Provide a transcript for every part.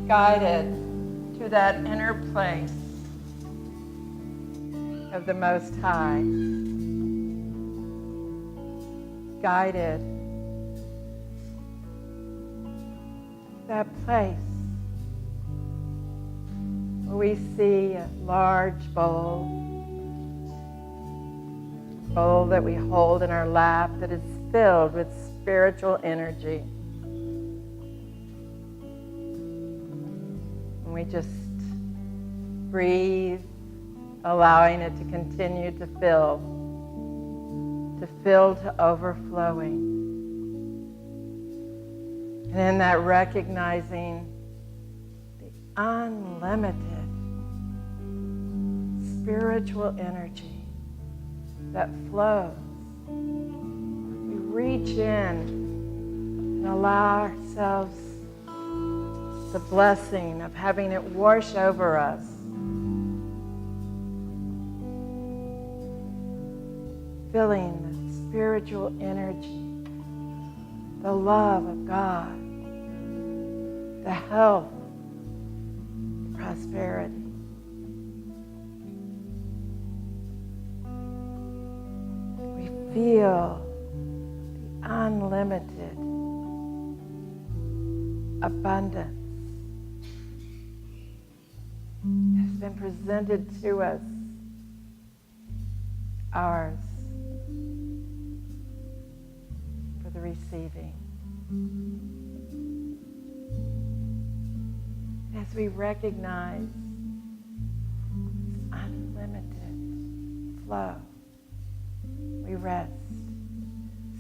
Guided to that inner place of the Most High. Guided that place where we see a large bowl that we hold in our lap that is filled with spiritual energy. We just breathe, allowing it to continue to fill to overflowing. And in that recognizing the unlimited spiritual energy that flows. We reach in and allow ourselves the blessing of having it wash over us. Feeling the spiritual energy, the love of God, the health, the prosperity. We feel the unlimited abundance has been presented to us, ours for the receiving. As we recognize this unlimited flow, we rest,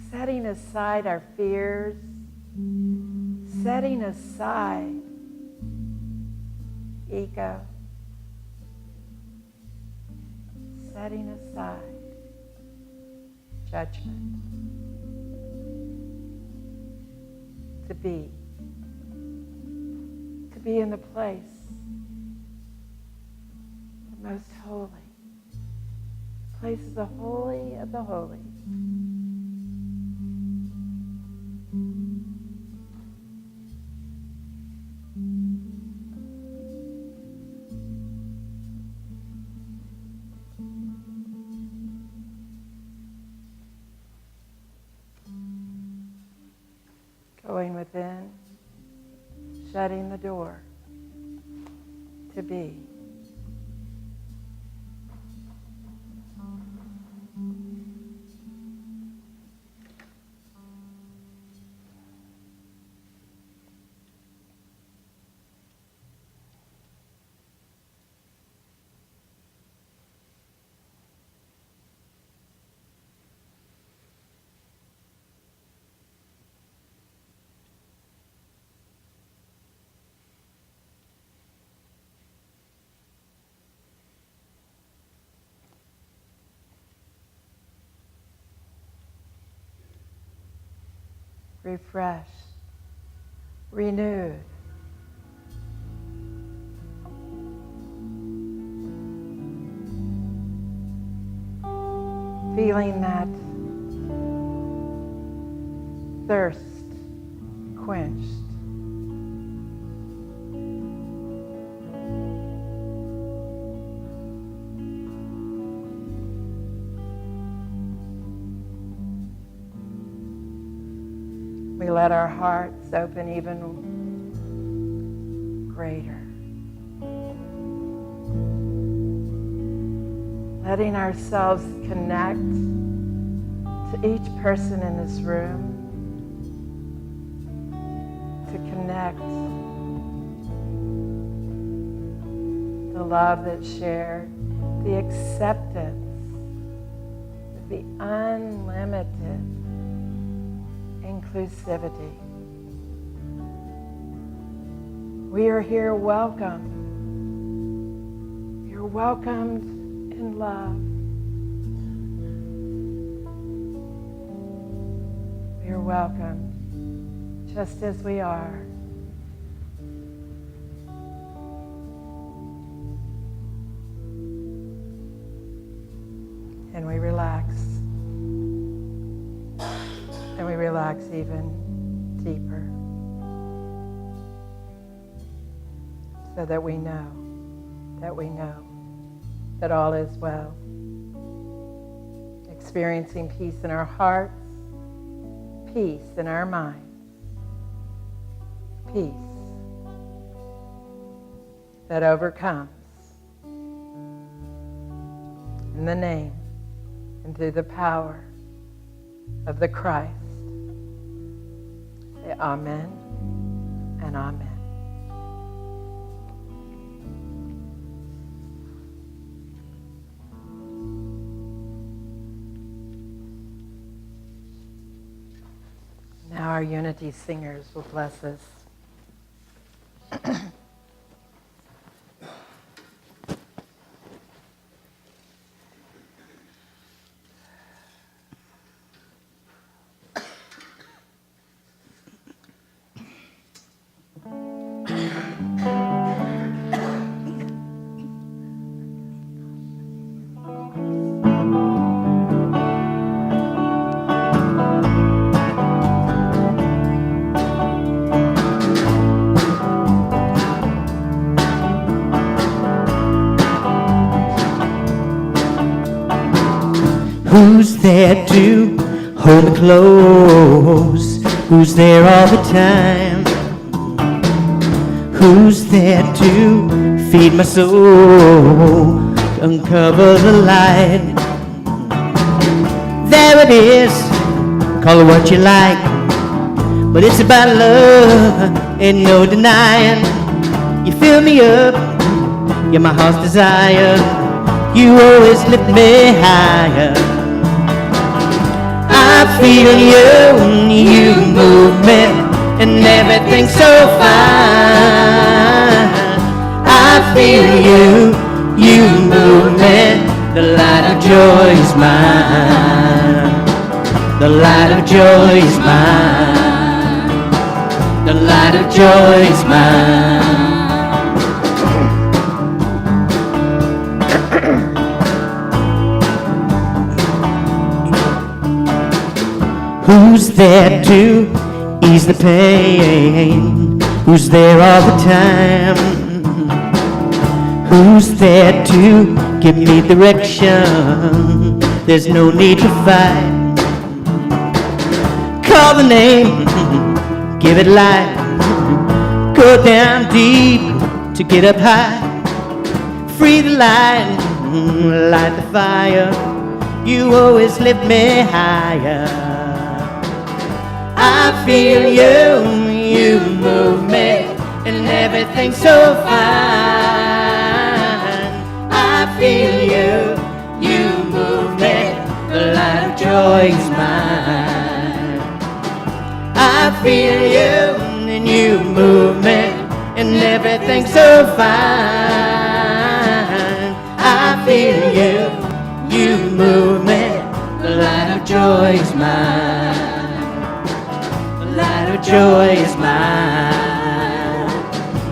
setting aside our fears, setting aside ego, setting aside judgment, to be in the place, the most holy, place of the holy of the holies. Going within, shutting the door to be. Refreshed, renewed. Feeling that thirst quenched. We let our hearts open even greater. Letting ourselves connect to each person in this room, to connect the love that's shared, the acceptance, the unlimited inclusivity. We are here welcome. You're welcomed in love. We are welcomed just as we are. And we relax. And we relax even deeper so that we know that all is well. Experiencing peace in our hearts, peace in our minds, peace that overcomes in the name and through the power of the Christ. Say amen and amen. Now our unity singers will bless us. Who's there to hold me close? Who's there all the time? Who's there to feed my soul, uncover the light? There it is, call it what you like, but it's about love, ain't no denying. You fill me up, you're my heart's desire. You always lift me higher. I feel you, you move me, and everything's so fine. I feel you, you move me. The light of joy is mine. The light of joy is mine. The light of joy is mine. Who's there to ease the pain? Who's there all the time? Who's there to give me direction? There's no need to fight. Call the name, give it life. Go down deep to get up high. Free the light, light the fire. You always lift me higher. I feel you, you move me, and everything's so fine. I feel you, you move me, the light of joy is mine. I feel you, and you move me, and everything's so fine. I feel you, you move me, the light of joy is mine. The light of joy is mine.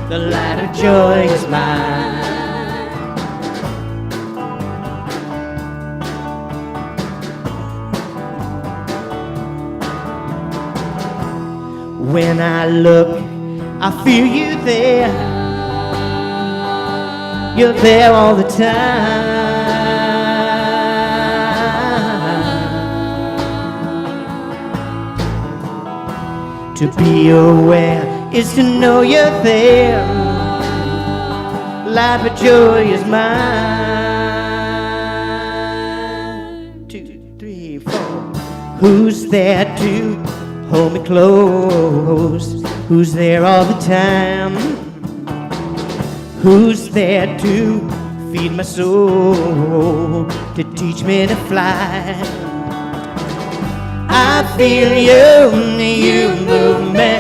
The light of joy is mine. When I look, I feel you there. You're there all the time. To be aware is to know you're there. Life of joy is mine. 2, 3, 4. Who's there to hold me close? Who's there all the time? Who's there to feed my soul, to teach me to fly? I feel you, you move me,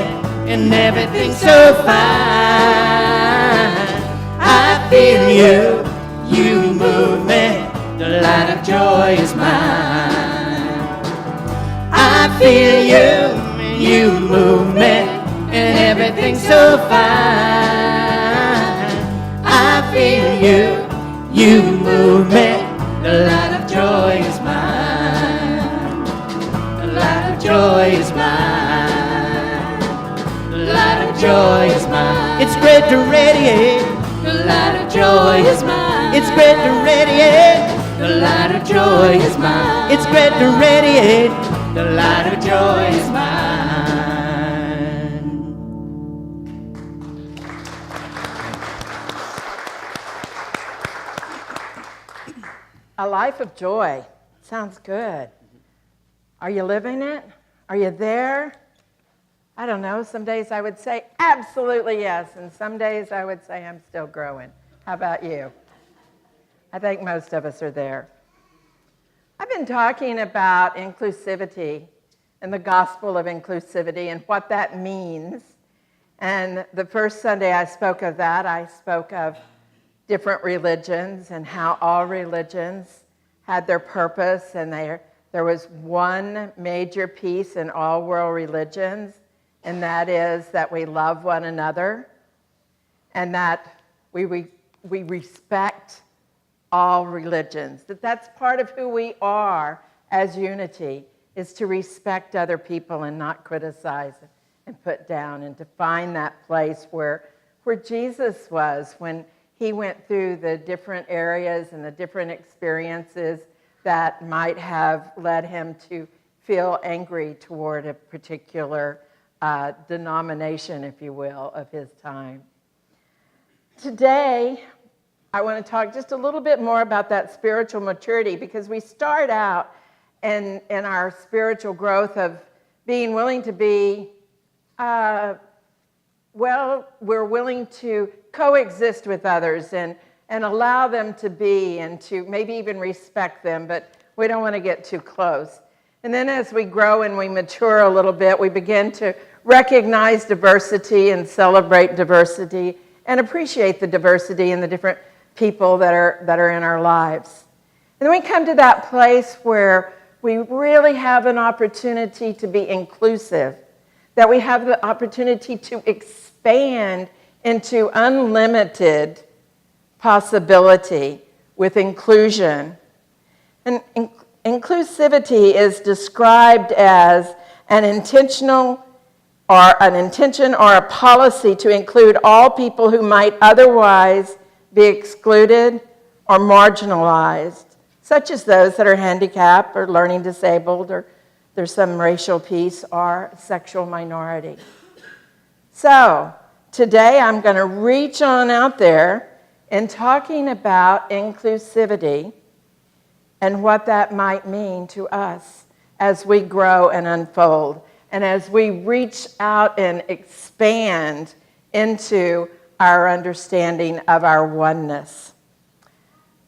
and everything's so fine. I feel you, you move me, the light of joy is mine. I feel you, you move me, and everything's so fine. I feel you, you move me, the light of joy is mine. The light of joy is mine. The light of joy is mine. It's great to radiate. The light of joy is mine. It's great to radiate. The light of joy is mine. It's great to radiate. The light of joy is mine. A life of joy. Sounds good. Are you living it? Are you there? I don't know. Some days I would say absolutely yes, and some days I would say I'm still growing. How about you? I think most of us are there. I've been talking about inclusivity and the gospel of inclusivity and what that means. And the first Sunday I spoke of that, I spoke of different religions and how all religions had their purpose, and there was one major piece in all world religions, and that is that we love one another and that we respect all religions. That's part of who we are as unity, is to respect other people and not criticize and put down, and to find that place where Jesus was when he went through the different areas and the different experiences that might have led him to feel angry toward a particular denomination, if you will, of his time. Today, I want to talk just a little bit more about that spiritual maturity, because we start out in our spiritual growth of being willing to be, we're willing to coexist with others and allow them to be, and to maybe even respect them, but we don't want to get too close. And then as we grow and we mature a little bit, we begin to recognize diversity and celebrate diversity and appreciate the diversity and the different people that are in our lives. And then we come to that place where we really have an opportunity to be inclusive, that we have the opportunity to expand into unlimited possibility with inclusion. And inclusivity is described as an intention or a policy to include all people who might otherwise be excluded or marginalized, such as those that are handicapped or learning disabled, or there's some racial piece, or sexual minority. So today I'm going to reach on out there in talking about inclusivity and what that might mean to us as we grow and unfold, and as we reach out and expand into our understanding of our oneness.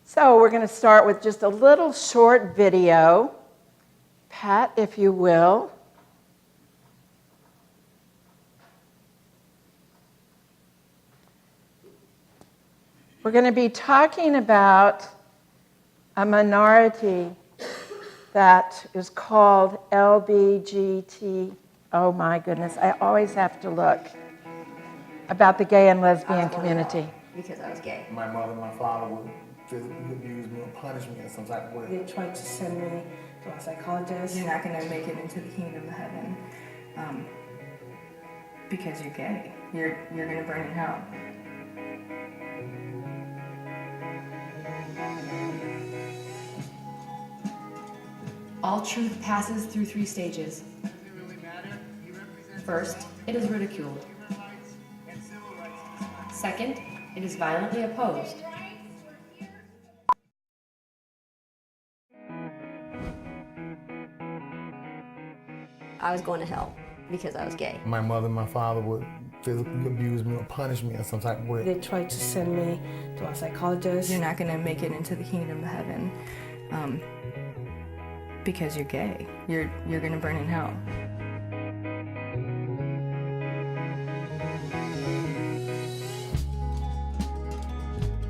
So we're going to start with just a little short video. Pat, if you will. We're going to be talking about a minority that is called LBGT. Oh my goodness, I always have to look. About the gay and lesbian community. Because I was gay. My mother and my father would physically abuse me or punish me in some type of way. They tried to send me to a psychologist. You're not going to make it into the kingdom of heaven because you're gay. You're going to burn in hell. All truth passes through 3 stages. First, it is ridiculed. Second, it is violently opposed. I was going to hell because I was gay. My mother and my father would physically abuse me or punish me in some type of way. They tried to send me to a psychologist. You're not going to make it into the kingdom of heaven because you're gay. You're going to burn in hell.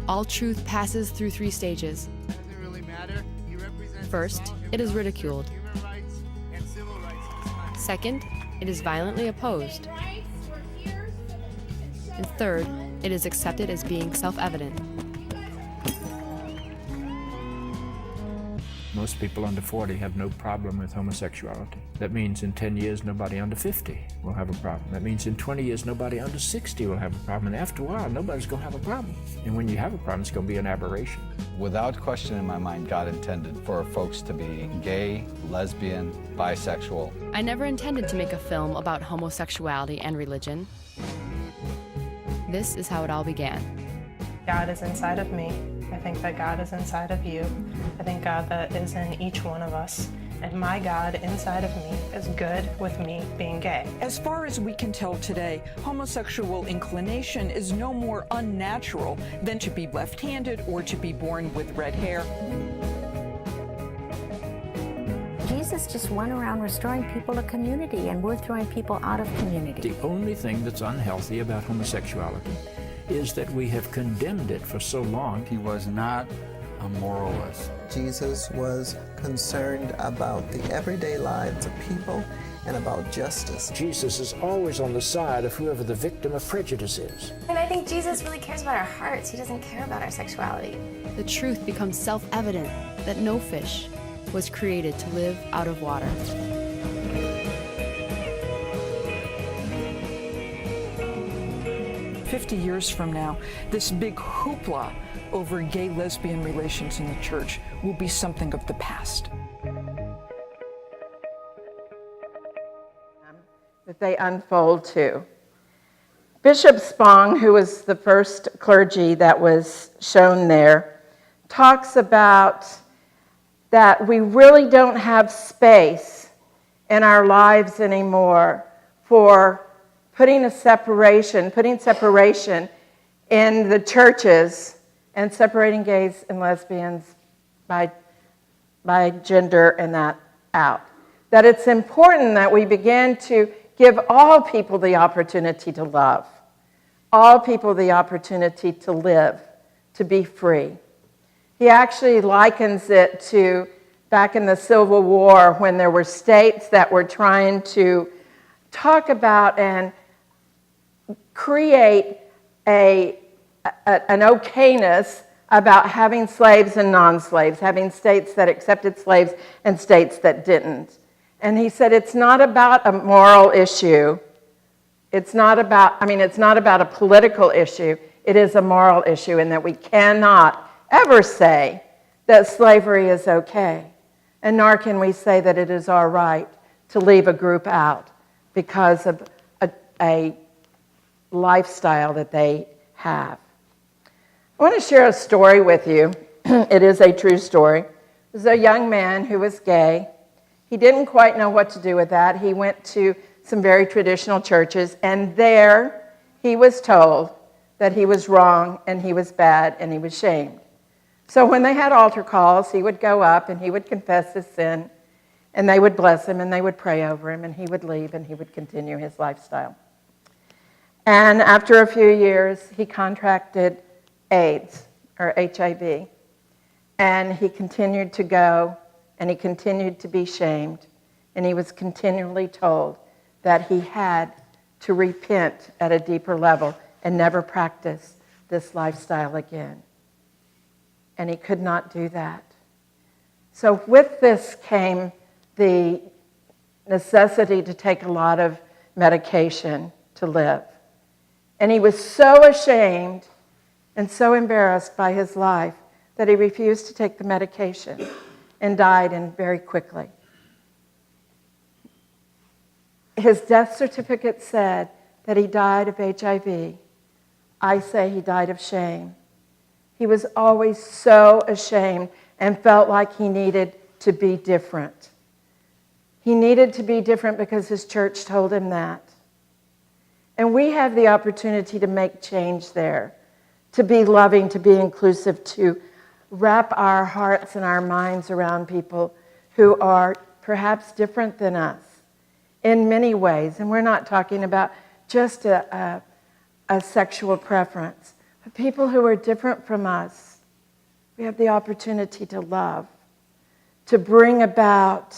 All truth passes through 3 stages. First, it is ridiculed. Second, it is violently opposed. And third, it is accepted as being self-evident. Most people under 40 have no problem with homosexuality. That means in 10 years, nobody under 50 will have a problem. That means in 20 years, nobody under 60 will have a problem. And after a while, nobody's going to have a problem. And when you have a problem, it's going to be an aberration. Without question in my mind, God intended for folks to be gay, lesbian, bisexual. I never intended to make a film about homosexuality and religion. This is how it all began. God is inside of me. I think that God is inside of you. I think God that is in each one of us. And my God inside of me is good with me being gay. As far as we can tell today, homosexual inclination is no more unnatural than to be left-handed or to be born with red hair. Jesus just went around restoring people to community, and we're throwing people out of community. The only thing that's unhealthy about homosexuality is that we have condemned it for so long. He was not a moralist. Jesus was concerned about the everyday lives of people and about justice. Jesus is always on the side of whoever the victim of prejudice is. And I think Jesus really cares about our hearts. He doesn't care about our sexuality. The truth becomes self-evident that no fish was created to live out of water. 50 years from now, this big hoopla over gay-lesbian relations in the church will be something of the past. That they unfold to. Bishop Spong, who was the first clergy that was shown there, talks about that we really don't have space in our lives anymore for putting separation in the churches and separating gays and lesbians by gender and that out. That it's important that we begin to give all people the opportunity to love, all people the opportunity to live, to be free. He actually likens it to back in the Civil War when there were states that were trying to talk about and create an okayness about having slaves and non-slaves, having states that accepted slaves and states that didn't. And he said it's not about a moral issue. It's not about a political issue. It is a moral issue, in that we cannot ever say that slavery is okay. And nor can we say that it is our right to leave a group out because of a lifestyle that they have. I want to share a story with you. It is a true story. There's a young man who was gay. He didn't quite know what to do with that. He went to some very traditional churches, and there he was told that he was wrong and he was bad and he was shamed. So when they had altar calls, he would go up and he would confess his sin, and they would bless him and they would pray over him, and he would leave and he would continue his lifestyle. And after a few years, he contracted AIDS, or HIV, and he continued to go, and he continued to be shamed, and he was continually told that he had to repent at a deeper level and never practice this lifestyle again. And he could not do that. So with this came the necessity to take a lot of medication to live. And he was so ashamed and so embarrassed by his life that he refused to take the medication and died very quickly. His death certificate said that he died of HIV. I say he died of shame. He was always so ashamed and felt like he needed to be different. He needed to be different because his church told him that. And we have the opportunity to make change there, to be loving, to be inclusive, to wrap our hearts and our minds around people who are perhaps different than us in many ways. And we're not talking about just a sexual preference, but people who are different from us. We have the opportunity to love, to bring about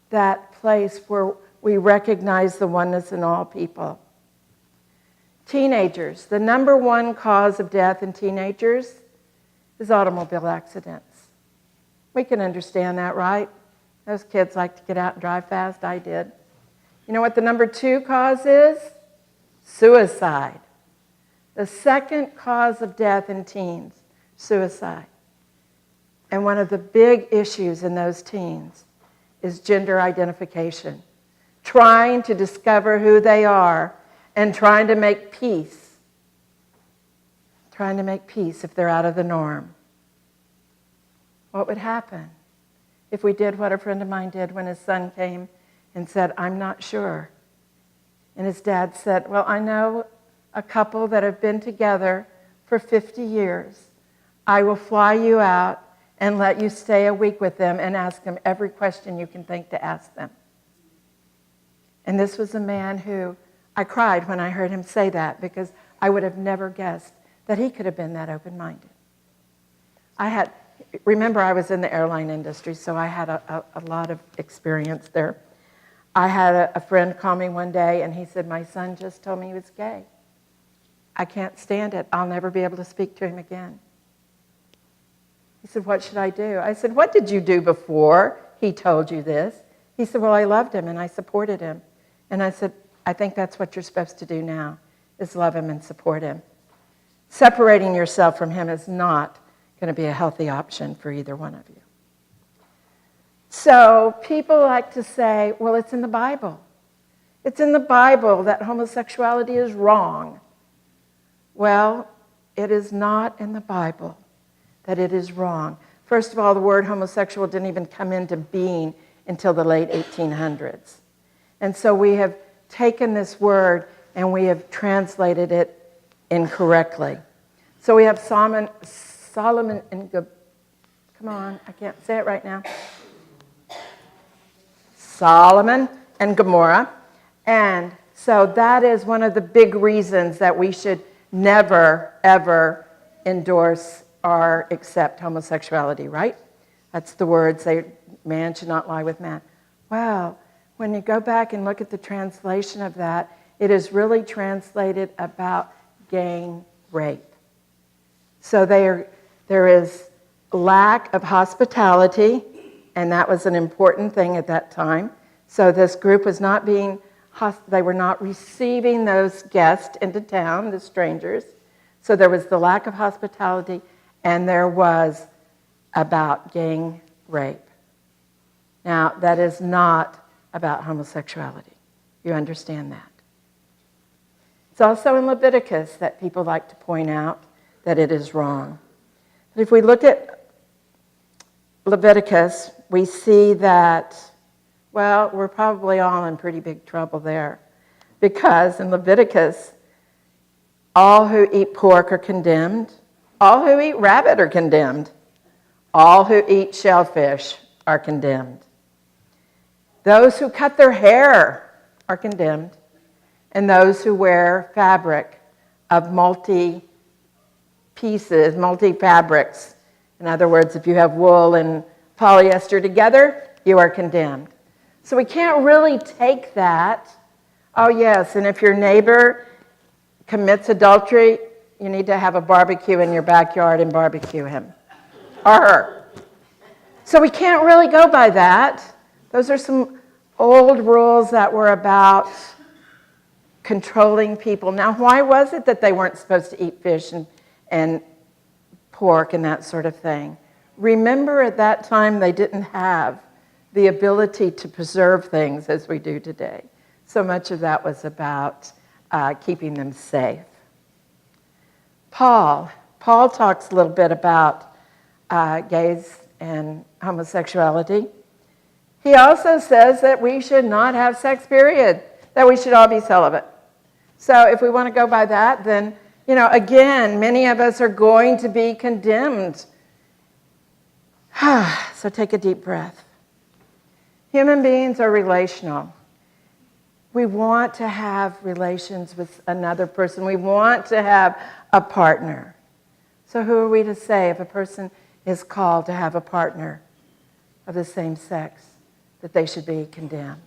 that place where we recognize the oneness in all people. Teenagers, the number one cause of death in teenagers is automobile accidents. We can understand that, right? Those kids like to get out and drive fast. I did. You know what the number two cause is? Suicide. The second cause of death in teens, suicide. And one of the big issues in those teens is gender identification. Trying to discover who they are and trying to make peace. Trying to make peace if they're out of the norm. What would happen if we did what a friend of mine did when his son came and said, I'm not sure. And his dad said, well, I know a couple that have been together for 50 years. I will fly you out and let you stay a week with them and ask them every question you can think to ask them. And this was a man who, I cried when I heard him say that, because I would have never guessed that he could have been that open-minded. Remember, I was in the airline industry, so I had a lot of experience there. I had a friend call me one day, and he said, my son just told me he was gay. I can't stand it. I'll never be able to speak to him again. He said, what should I do? I said, what did you do before he told you this? He said, well, I loved him, and I supported him. And I said, I think that's what you're supposed to do now, is love him and support him. Separating yourself from him is not going to be a healthy option for either one of you. So people like to say, well, it's in the Bible. It's in the Bible that homosexuality is wrong. Well, it is not in the Bible that it is wrong. First of all, the word homosexual didn't even come into being until the late 1800s. And so we have taken this word and we have translated it incorrectly. So we have Solomon and come on, I can't say it right now. Solomon and Gomorrah. And so that is one of the big reasons that we should never, ever endorse or accept homosexuality, right? That's the word, say, man should not lie with man. Well, when you go back and look at the translation of that, it is really translated about gang rape. So there is lack of hospitality, and that was an important thing at that time. So this group was not they were not receiving those guests into town, the strangers. So there was the lack of hospitality, and there was about gang rape. Now, that is not about homosexuality. You understand that? It's also in Leviticus that people like to point out that it is wrong. But if we look at Leviticus, we see that, well, we're probably all in pretty big trouble there. Because in Leviticus, all who eat pork are condemned. All who eat rabbit are condemned. All who eat shellfish are condemned. Those who cut their hair are condemned. And those who wear fabric of multi-fabrics. In other words, if you have wool and polyester together, you are condemned. So we can't really take that. Oh, yes, and if your neighbor commits adultery, you need to have a barbecue in your backyard and barbecue him or her. So we can't really go by that. Those are some old rules that were about controlling people. Now, why was it that they weren't supposed to eat fish and pork and that sort of thing? Remember, at that time, they didn't have the ability to preserve things as we do today. So much of that was about keeping them safe. Paul talks a little bit about gays and homosexuality. He also says that we should not have sex, period, that we should all be celibate. So if we want to go by that, then, again, many of us are going to be condemned. So take a deep breath. Human beings are relational. We want to have relations with another person. We want to have a partner. So who are we to say if a person is called to have a partner of the same sex that they should be condemned?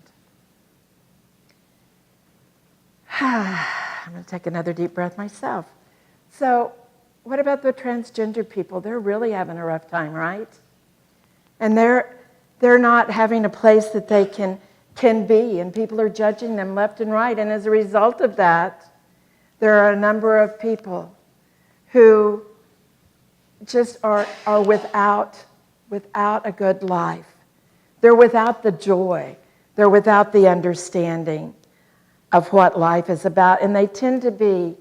I'm going to take another deep breath myself. So what about the transgender people? They're really having a rough time, right? And they're not having a place that they can be, and people are judging them left and right. And as a result of that, there are a number of people who just are without a good life. They're without the joy. They're without the understanding of what life is about. And they tend to be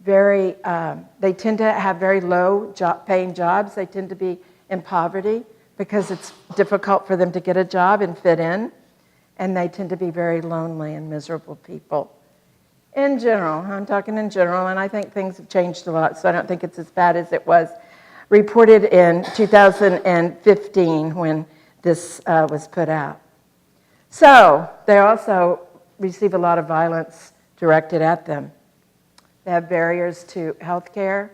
they tend to have very low paying jobs. They tend to be in poverty because it's difficult for them to get a job and fit in. And they tend to be very lonely and miserable people. In general, I'm talking in general, and I think things have changed a lot, so I don't think it's as bad as it was reported in 2015 when this was put out. So they also receive a lot of violence directed at them. They have barriers to health care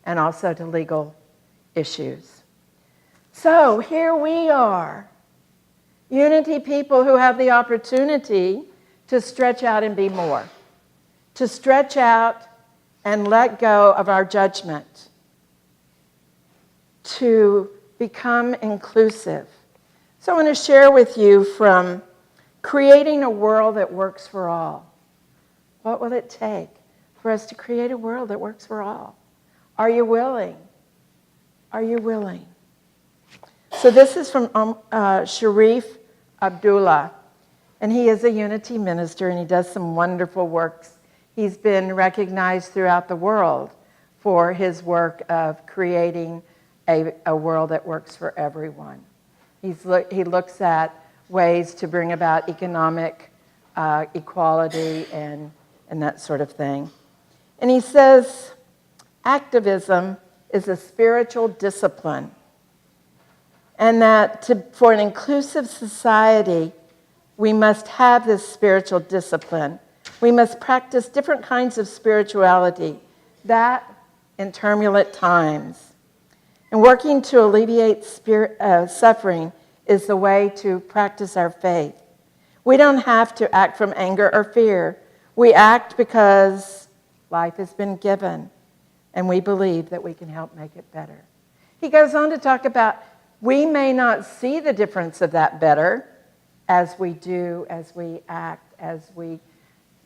and also to legal issues. So here we are, Unity people who have the opportunity to stretch out and be more, to stretch out and let go of our judgment, to become inclusive. So I want to share with you from creating a world that works for all. What will it take? for us to create a world that works for all. Are you willing? Are you willing? So this is from Sharif Abdullah, and he is a unity minister, and he does some wonderful works. He's been recognized throughout the world for his work of creating a world that works for everyone. He looks at ways to bring about economic equality and that sort of thing. And he says, activism is a spiritual discipline, and that for an inclusive society, we must have this spiritual discipline. We must practice different kinds of spirituality, that in turbulent times. And working to alleviate suffering is the way to practice our faith. We don't have to act from anger or fear. We act because life has been given, and we believe that we can help make it better. He goes on to talk about we may not see the difference of that better as we do, as we act, as we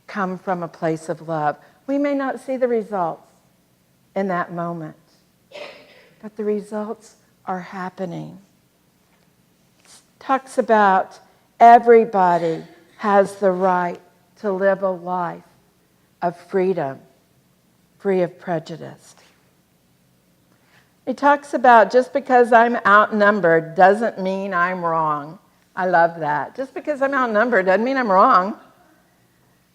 come from a place of love. We may not see the results in that moment, but the results are happening. Talks about everybody has the right to live a life of freedom, free of prejudice. He talks about just because I'm outnumbered doesn't mean I'm wrong. I love that. Just because I'm outnumbered doesn't mean I'm wrong.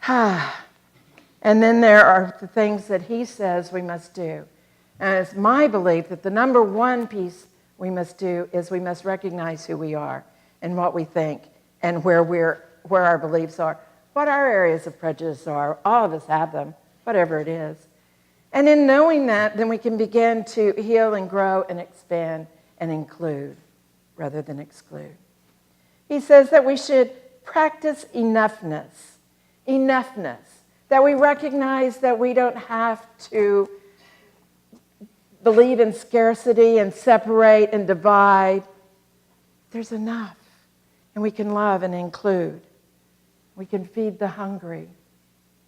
And then there are the things that he says we must do. And it's my belief that the number one piece we must do is we must recognize who we are and what we think and where our beliefs are, what our areas of prejudice are. All of us have them, whatever it is. And in knowing that, then we can begin to heal and grow and expand and include rather than exclude. He says that we should practice enoughness, that we recognize that we don't have to believe in scarcity and separate and divide. There's enough, and we can love and include. We can feed the hungry.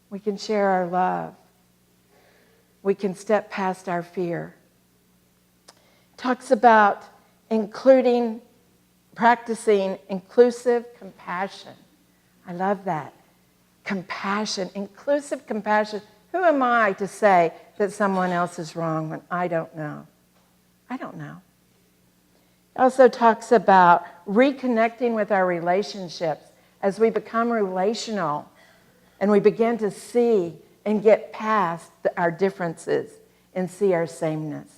We can share our love. We can step past our fear. Talks about practicing inclusive compassion. I love that. Compassion, inclusive compassion. Who am I to say that someone else is wrong when I don't know? I don't know. It also talks about reconnecting with our relationships as we become relational and we begin to see and get past our differences and see our sameness.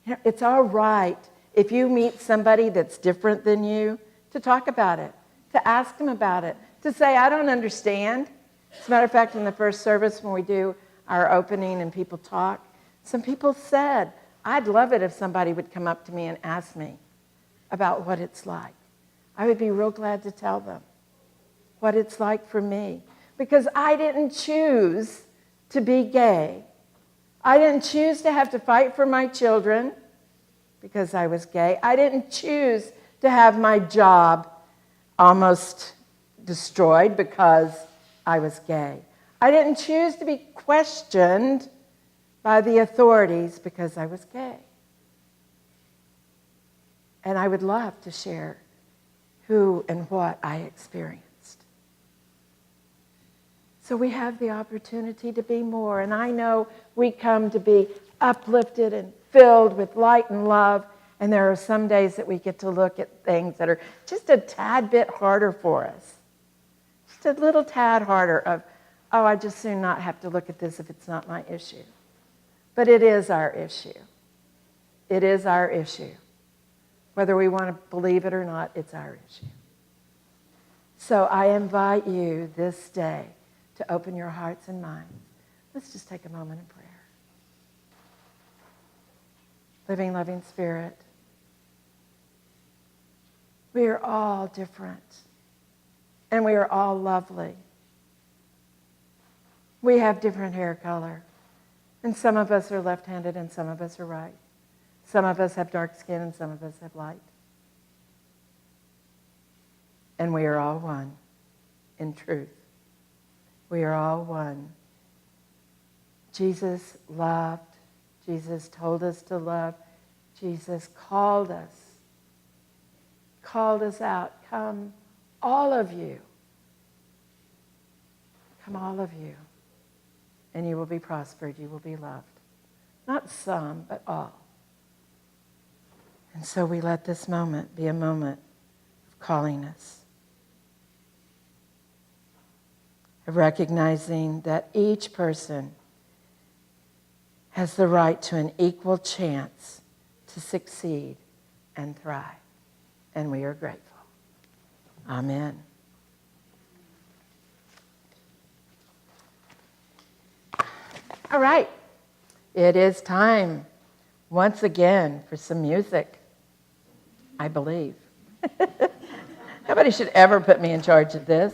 You know, it's all right if you meet somebody that's different than you to talk about it, to ask them about it, to say, I don't understand. As a matter of fact, in the first service when we do our opening and people talk, some people said, I'd love it if somebody would come up to me and ask me about what it's like. I would be real glad to tell them what it's like for me. Because I didn't choose to be gay. I didn't choose to have to fight for my children because I was gay. I didn't choose to have my job almost destroyed because I was gay. I didn't choose to be questioned by the authorities because I was gay. And I would love to share who and what I experienced. So we have the opportunity to be more. And I know we come to be uplifted and filled with light and love. And there are some days that we get to look at things that are just a tad bit harder for us. Just a little tad harder of, oh, I'd just soon not have to look at this if it's not my issue. But it is our issue. It is our issue. Whether we want to believe it or not, it's our issue. So I invite you this day to open your hearts and minds. Let's just take a moment in prayer. Living, loving Spirit, we are all different, and we are all lovely. We have different hair color, and some of us are left-handed and some of us are right. Some of us have dark skin and some of us have light. And we are all one in truth. We are all one Jesus loved. Jesus told us to love. Jesus called us out. Come, all of you. Come, all of you. And you will be prospered. You will be loved. Not some, but all. And so we let this moment be a moment of calling us. Of recognizing that each person has the right to an equal chance to succeed and thrive. And we are grateful. Amen. All right. It is time once again for some music, I believe. Nobody should ever put me in charge of this.